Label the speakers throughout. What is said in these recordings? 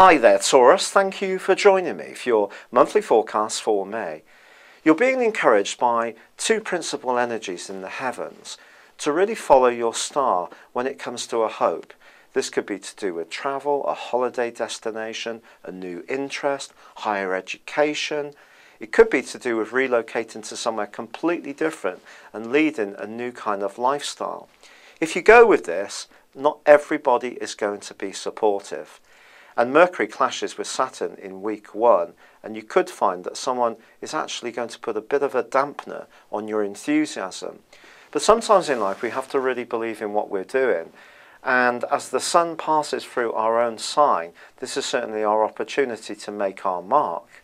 Speaker 1: Hi there, Taurus. Thank you for joining me for your monthly forecast for May. You're being encouraged by two principal energies in the heavens to really follow your star when it comes to a hope. This could be to do with travel, a holiday destination, a new interest, higher education. It could be to do with relocating to somewhere completely different and leading a new kind of lifestyle. If you go with this, not everybody is going to be supportive. And Mercury clashes with Saturn in week 1, and you could find that someone is actually going to put a bit of a dampener on your enthusiasm. But sometimes in life we have to really believe in what we're doing. And as the sun passes through our own sign, this is certainly our opportunity to make our mark.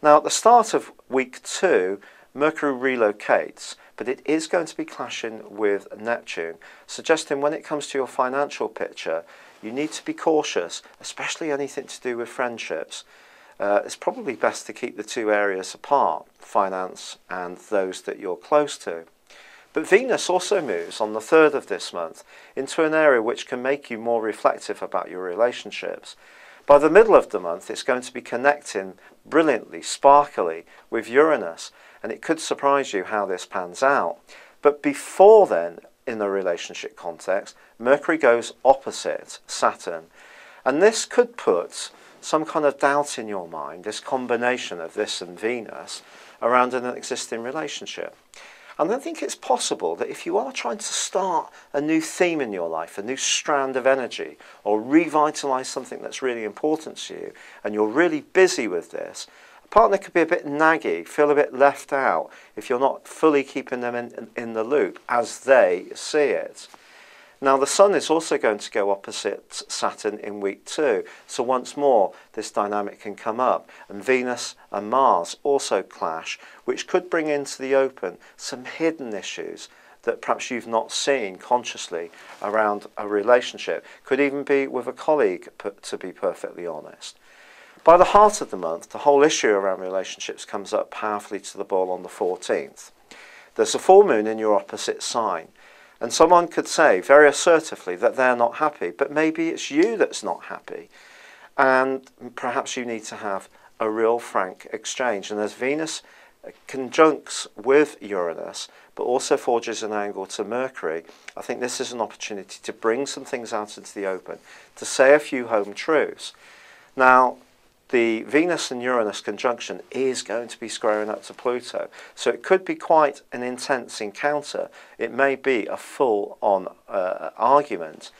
Speaker 1: Now at the start of week 2, Mercury relocates, but it is going to be clashing with Neptune, suggesting when it comes to your financial picture, you need to be cautious, especially anything to do with friendships. It's probably best to keep the two areas apart, finance and those that you're close to. But Venus also moves on the 3rd of this month into an area which can make you more reflective about your relationships. By the middle of the month, it's going to be connecting brilliantly, sparkily with Uranus, and it could surprise you how this pans out. But before then, in the relationship context, Mercury goes opposite Saturn, and this could put some kind of doubt in your mind, this combination of this and Venus, around an existing relationship. And I think it's possible that if you are trying to start a new theme in your life, a new strand of energy, or revitalise something that's really important to you, and you're really busy with this, a partner could be a bit naggy, feel a bit left out if you're not fully keeping them in the loop as they see it. Now the Sun is also going to go opposite Saturn in week 2, so once more this dynamic can come up, and Venus and Mars also clash, which could bring into the open some hidden issues that perhaps you've not seen consciously around a relationship. Could even be with a colleague, to be perfectly honest. By the heart of the month, the whole issue around relationships comes up powerfully to the ball on the 14th. There's a full moon in your opposite sign, and someone could say very assertively that they're not happy, but maybe it's you that's not happy. And perhaps you need to have a real frank exchange. And as Venus conjuncts with Uranus, but also forges an angle to Mercury, I think this is an opportunity to bring some things out into the open, to say a few home truths. Now, the Venus and Uranus conjunction is going to be squaring up to Pluto, so it could be quite an intense encounter. It may be a full-on argument,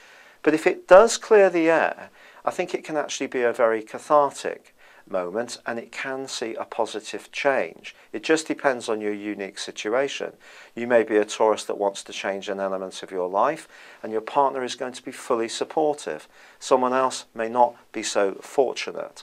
Speaker 1: but if it does clear the air, I think it can actually be a very cathartic moment, and it can see a positive change. It just depends on your unique situation. You may be a Taurus that wants to change an element of your life, and your partner is going to be fully supportive. Someone else may not be so fortunate.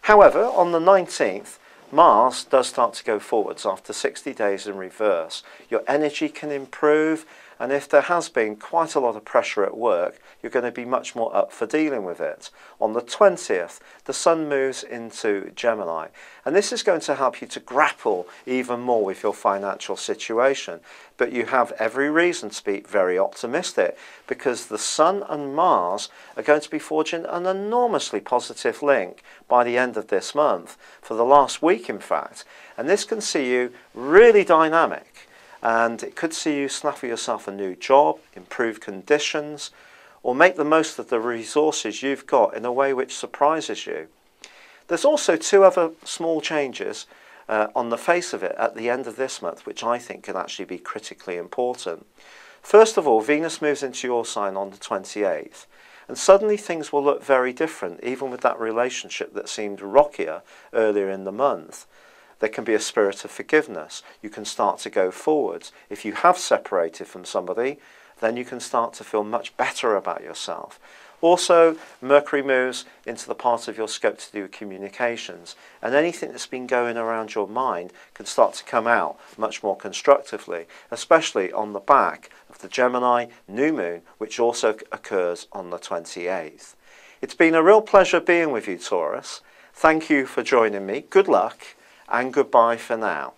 Speaker 1: However, on the 19th, Mars does start to go forwards after 60 days in reverse. Your energy can improve, and if there has been quite a lot of pressure at work, you're going to be much more up for dealing with it. On the 20th, the Sun moves into Gemini, and this is going to help you to grapple even more with your financial situation. But you have every reason to be very optimistic, because the Sun and Mars are going to be forging an enormously positive link by the end of this month, for the last week in fact, and this can see you really dynamic. And it could see you snaffle yourself a new job, improve conditions, or make the most of the resources you've got in a way which surprises you. There's also two other small changes on the face of it at the end of this month, which I think can actually be critically important. First of all, Venus moves into your sign on the 28th, and suddenly things will look very different, even with that relationship that seemed rockier earlier in the month. There can be a spirit of forgiveness. You can start to go forwards. If you have separated from somebody, then you can start to feel much better about yourself. Also, Mercury moves into the part of your scope to do with communications, and anything that's been going around your mind can start to come out much more constructively, especially on the back of the Gemini new moon, which also occurs on the 28th. It's been a real pleasure being with you, Taurus. Thank you for joining me. Good luck. And goodbye for now.